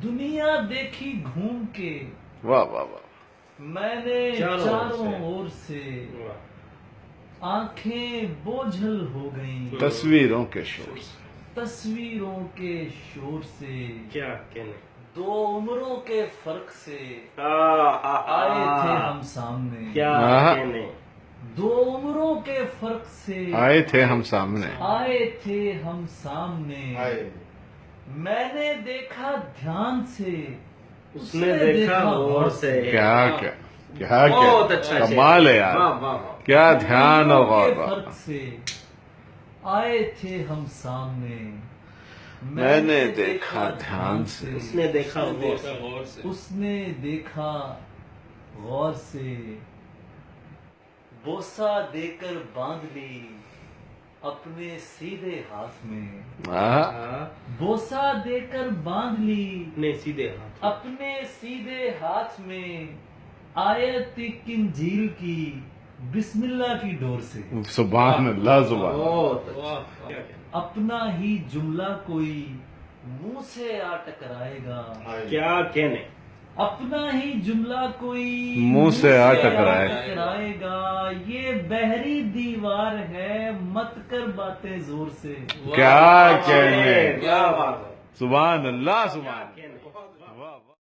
دنیا دیکھی گھوم کے واہ واہ واہ. میں نے چاروں اور سے آنکھیں بوجھل ہو گئیں تصویروں کے شور سے. تصویروں کے شور سے. کیا کہنے. دو عمروں کے فرق سے آئے آئے تھے ہم سامنے. کیا آہا. کہنے. دو عمروں کے فرق سے آئے تھے ہم سامنے. آئے تھے ہم سامنے. میں نے دیکھا دھیان سے اس نے دیکھا غور سے. کیا کیا کیا بہت کیا اچھا کمال ہے واہ یار. واہ واہ. کیا دھیان اور غور. کے فرق سے آئے تھے ہم سامنے. میں نے دیکھا دھیان سے. اس نے دیکھا غور سے. اس نے دیکھا غور سے. بوسہ دے کر باندھ لی اپنے سیدھے ہاتھ میں. آہا. بوسہ دے کر باندھ لی اپنے سیدھے ہاتھ. اپنے سیدھے ہاتھ میں. آیت انجیل کی بسم اللہ کی ڈور سے. سبحان اللہ سبحان. بہت اچھا. کیا کہنے. اپنا ہی جملہ کوئی منہ سے آ ٹکرائے گا. کیا کہنے. اپنا ہی جملہ کوئی منہ سے آ ٹکرائے ٹکرائے گا. یہ بحری دیوار ہے مت کر باتیں زور سے. کیا کہنے. کیا بات ہے. سبحان اللہ سبحان.